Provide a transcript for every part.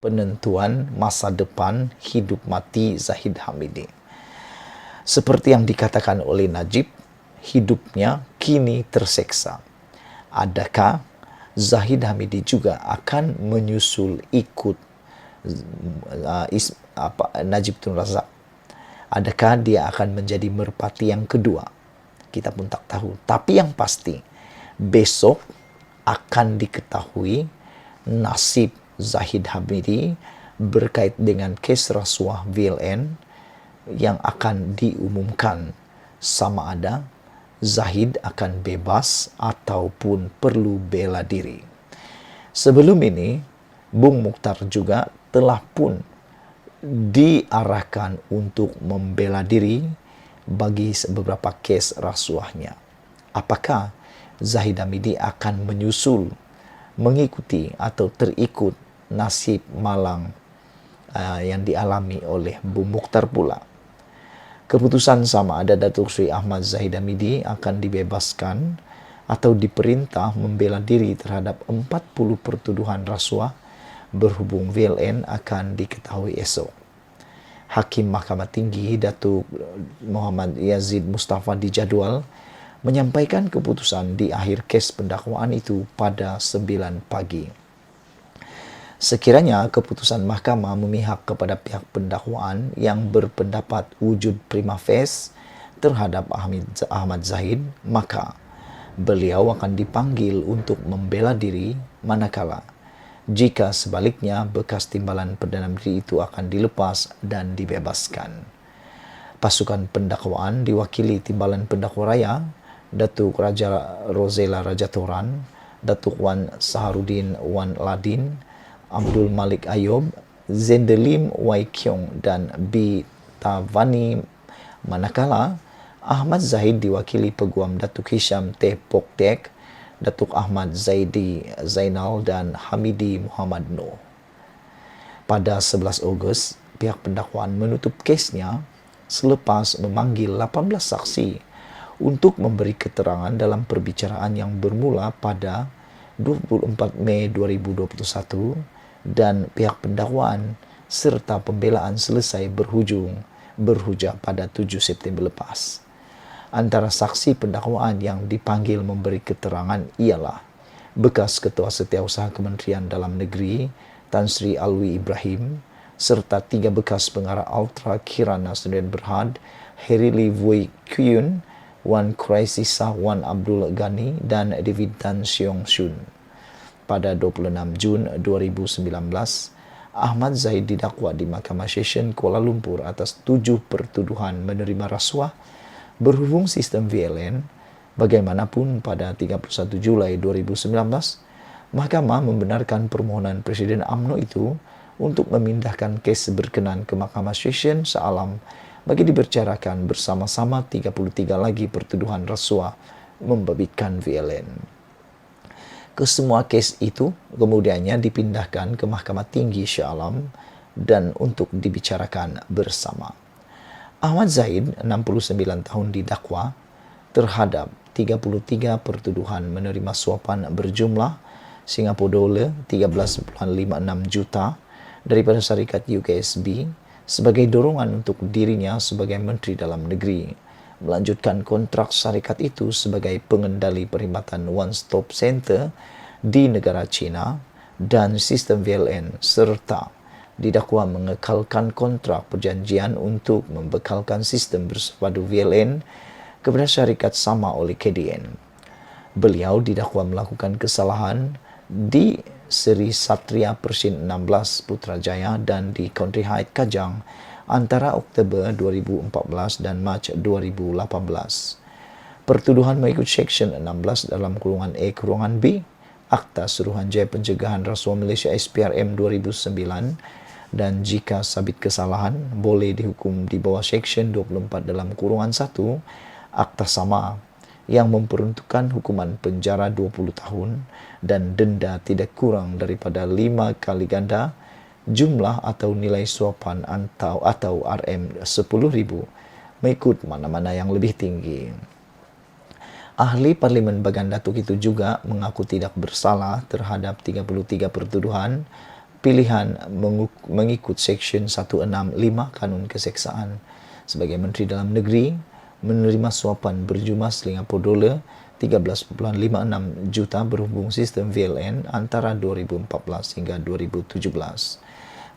penentuan masa depan hidup mati Zahid Hamidi. Seperti yang dikatakan oleh Najib, hidupnya kini terseksa. Adakah Zahid Hamidi juga akan menyusul ikut Najib Tun Razak? Adakah dia akan menjadi merpati yang kedua? Kita pun tak tahu. Tapi yang pasti, besok akan diketahui nasib Zahid Hamidi berkait dengan kes rasuah VLN yang akan diumumkan, sama ada Zahid akan bebas ataupun perlu bela diri. Sebelum ini, Bung Mukhtar juga telah pun diarahkan untuk membela diri bagi beberapa kes rasuahnya. Apakah Zahid Hamidi akan menyusul, mengikuti atau terikut nasib malang yang dialami oleh Bung Mukhtar pula? Keputusan sama ada Datuk Seri Ahmad Zahid Hamidi akan dibebaskan atau diperintah membela diri terhadap 40 pertuduhan rasuah berhubung VLN akan diketahui esok. Hakim Mahkamah Tinggi Datuk Muhammad Yazid Mustafa dijadual menyampaikan keputusan di akhir kes pendakwaan itu pada 9 pagi. Sekiranya keputusan mahkamah memihak kepada pihak pendakwaan yang berpendapat wujud prima facie terhadap Ahmad Zahid, maka beliau akan dipanggil untuk membela diri, manakala jika sebaliknya bekas timbalan Perdana Menteri itu akan dilepas dan dibebaskan. Pasukan pendakwaan diwakili Timbalan Pendakwa Raya, Datuk Raja Rosela Rajatoran, Datuk Wan Saharudin Wan Ladin, Abdul Malik Ayub, Zendelim Wai Kiong dan B. Tavani, manakala Ahmad Zahid diwakili Peguam Datuk Hisham Teh Pok Tek, Datuk Ahmad Zaidi Zainal dan Hamidi Muhammad Noor. Pada 11 Ogos, pihak pendakwaan menutup kesnya selepas memanggil 18 saksi untuk memberi keterangan dalam perbicaraan yang bermula pada 24 Mei 2021 dan pihak pendakwaan serta pembelaan selesai berhujah pada 7 September lepas. Antara saksi pendakwaan yang dipanggil memberi keterangan ialah bekas Ketua Setiausaha Kementerian Dalam Negeri Tan Sri Alwi Ibrahim serta 3 bekas pengarah Ultra Kirana Sdn Berhad, Herili Vui Kuyun, Wan Kraisisah Wan Abdul Ghani dan David Tan Siong Shun. Pada 26 Jun 2019, Ahmad Zahid didakwa di Mahkamah Session Kuala Lumpur atas 7 pertuduhan menerima rasuah berhubung sistem VLN. Bagaimanapun, pada 31 Julai 2019, Mahkamah membenarkan permohonan Presiden UMNO itu untuk memindahkan kes berkenan ke Mahkamah Session Shah Alam bagi dibicarakan bersama-sama 33 lagi pertuduhan rasuah membabitkan VLN. Kesemua kes itu kemudiannya dipindahkan ke Mahkamah Tinggi Shah Alam dan untuk dibicarakan bersama. Ahmad Zahid, 69 tahun, didakwa terhadap 33 pertuduhan menerima suapan berjumlah Singapura dolar 13.56 juta daripada syarikat UKSB sebagai dorongan untuk dirinya sebagai Menteri Dalam Negeri melanjutkan kontrak syarikat itu sebagai pengendali perkhidmatan One Stop Center di negara China dan sistem VLN, serta didakwa mengekalkan kontrak perjanjian untuk membekalkan sistem bersepadu VLN kepada syarikat sama oleh KDN. Beliau didakwa melakukan kesalahan di Seri Satria Persin 16 Putrajaya dan di Country Heights Kajang antara Oktober 2014 dan Mac 2018. Pertuduhan mengikut Seksyen 16 dalam kurungan A kurungan B Akta Suruhanjaya Pencegahan Rasuah Malaysia SPRM 2009 dan jika sabit kesalahan boleh dihukum di bawah Seksyen 24 dalam kurungan 1 Akta Sama yang memperuntukkan hukuman penjara 20 tahun dan denda tidak kurang daripada 5 kali ganda jumlah atau nilai suapan atau RM10,000 mengikut mana-mana yang lebih tinggi. Ahli Parlimen Bagan Datuk itu juga mengaku tidak bersalah terhadap 33 pertuduhan pilihan mengikut Seksyen 165 Kanun Keseksaan sebagai Menteri Dalam Negeri menerima suapan berjumlah $50 13.56 juta berhubung sistem VLN antara 2014 hingga 2017.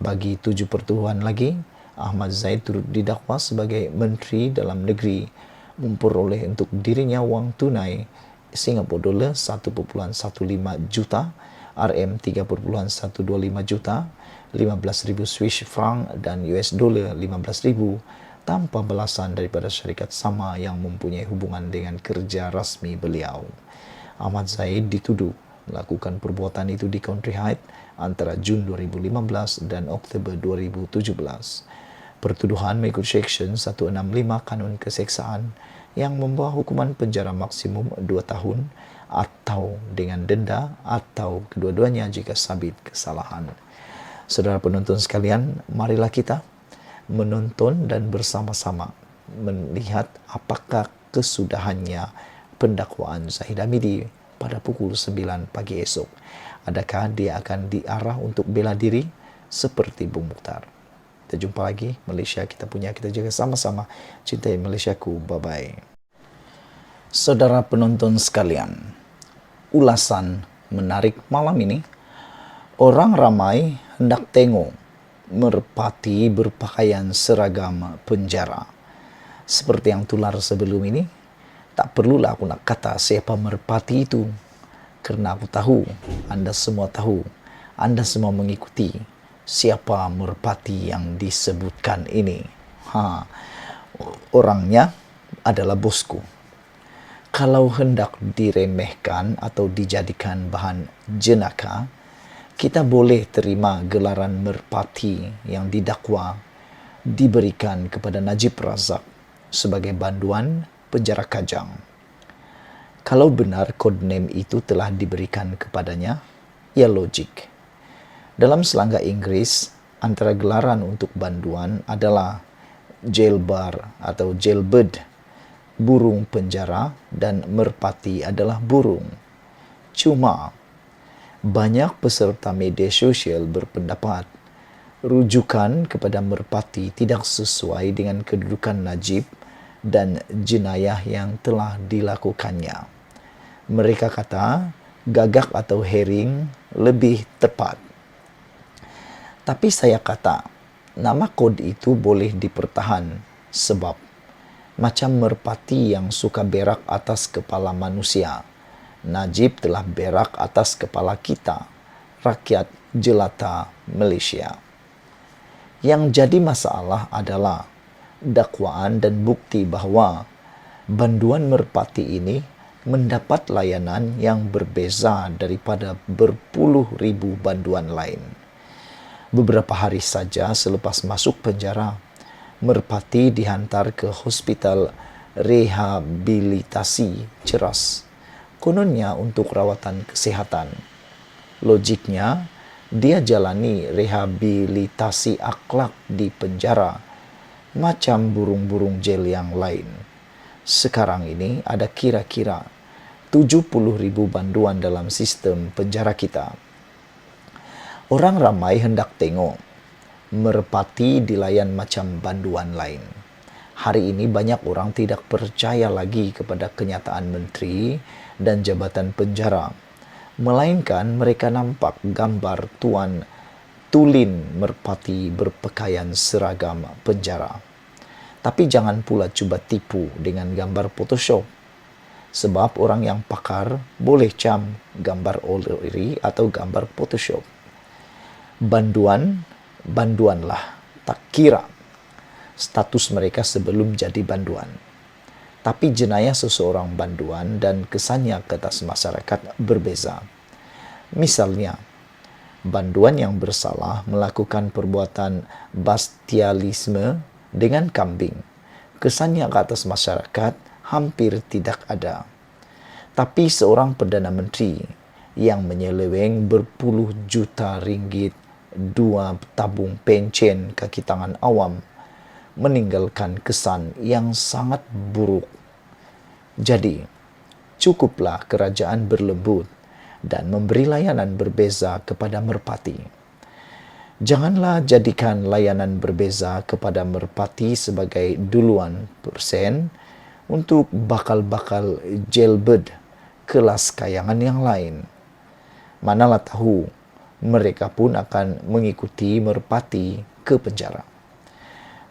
Bagi 7 pertuduhan lagi, Ahmad Zahid turut didakwa sebagai Menteri Dalam Negeri memperoleh untuk dirinya wang tunai $1.15 juta, RM3.125 juta, 15.000 Swiss franc dan $15.000 tanpa balasan daripada syarikat sama yang mempunyai hubungan dengan kerja rasmi beliau. Ahmad Zahid dituduh melakukan perbuatan itu di Country Heights antara Jun 2015 dan Oktober 2017. Pertuduhan mengikut Seksyen 165 Kanun Keseksaan yang membawa hukuman penjara maksimum 2 tahun atau dengan denda atau kedua-duanya jika sabit kesalahan. Saudara penonton sekalian, marilah kita menonton dan bersama-sama melihat apakah kesudahannya pendakwaan Zahid Hamidi pada pukul 9 pagi esok. Adakah dia akan diarah untuk bela diri seperti Bung Mukhtar? Kita jumpa lagi. Malaysia kita punya, kita jaga sama-sama. Cintai Malaysiaku. Bye-bye. Saudara penonton sekalian, ulasan menarik malam ini, orang ramai hendak tengok merpati berpakaian seragam penjara. Seperti yang tular sebelum ini, tak perlulah aku nak kata siapa merpati itu. Kerana aku tahu, anda semua tahu, anda semua mengikuti siapa merpati yang disebutkan ini. Orangnya adalah bosku. Kalau hendak diremehkan atau dijadikan bahan jenaka, kita boleh terima gelaran merpati yang didakwa diberikan kepada Najib Razak sebagai banduan penjara Kajang. Kalau benar codename itu telah diberikan kepadanya, ia logik. Dalam selangga Inggris, antara gelaran untuk banduan adalah jailbar atau jailbird, burung penjara, dan merpati adalah burung. Cuma, banyak peserta media sosial berpendapat rujukan kepada merpati tidak sesuai dengan kedudukan Najib dan jenayah yang telah dilakukannya. Mereka kata gagak atau herring lebih tepat. Tapi saya kata, nama kod itu boleh dipertahan sebab macam merpati yang suka berak atas kepala manusia, Najib telah berak atas kepala kita, rakyat jelata Malaysia. Yang jadi masalah adalah dakwaan dan bukti bahawa banduan merpati ini mendapat layanan yang berbeza daripada berpuluh ribu banduan lain. Beberapa hari saja selepas masuk penjara, merpati dihantar ke Hospital Rehabilitasi Ceras, kononnya untuk rawatan kesihatan. Logiknya, dia jalani rehabilitasi akhlak di penjara, macam burung-burung jail yang lain. Sekarang ini ada kira-kira 70,000 banduan dalam sistem penjara kita. Orang ramai hendak tengok merpati dilayan macam banduan lain. Hari ini banyak orang tidak percaya lagi kepada kenyataan menteri dan jabatan penjara, melainkan mereka nampak gambar Tuan Tulin merpati berpakaian seragam penjara. Tapi jangan pula cuba tipu dengan gambar Photoshop, sebab orang yang pakar boleh cam gambar ori atau gambar Photoshop. Banduanlah, tak kira status mereka sebelum jadi banduan. Tapi jenayah seseorang banduan dan kesannya ke atas masyarakat berbeza. Misalnya, banduan yang bersalah melakukan perbuatan bestialisme dengan kambing. Kesannya ke atas masyarakat hampir tidak ada. Tapi seorang Perdana Menteri yang menyeleweng berpuluh juta ringgit 2 tabung pencen kaki tangan awam meninggalkan kesan yang sangat buruk. Jadi, cukuplah kerajaan berlembut dan memberi layanan berbeza kepada merpati. Janganlah jadikan layanan berbeza kepada merpati sebagai duluan persen untuk bakal-bakal jailbird kelas kayangan yang lain. Manalah tahu, mereka pun akan mengikuti merpati ke penjara.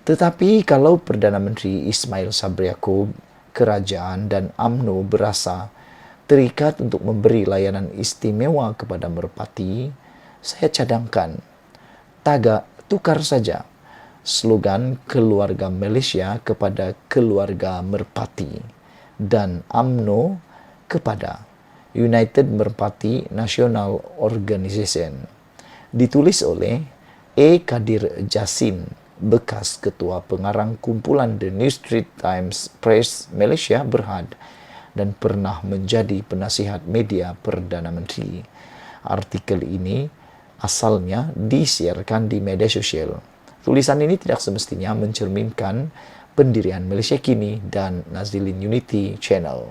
Tetapi kalau Perdana Menteri Ismail Sabri Yaakob, kerajaan dan UMNO berasa terikat untuk memberi layanan istimewa kepada merpati, saya cadangkan, tukar saja slogan keluarga Malaysia kepada keluarga merpati dan UMNO kepada United Merpati National Organisation. Ditulis oleh A. Kadir Jasin, bekas ketua pengarang kumpulan The New Street Times Press Malaysia Berhad dan pernah menjadi penasihat media Perdana Menteri. Artikel ini asalnya disiarkan di media sosial. Tulisan ini tidak semestinya mencerminkan pendirian Malaysia Kini dan Nazilin Unity Channel.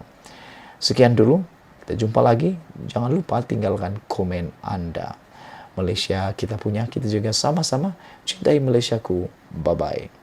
Sekian dulu, kita jumpa lagi. Jangan lupa tinggalkan komen Anda. Malaysia kita punya, kita juga sama-sama cintai Malaysiaku. Bye-bye.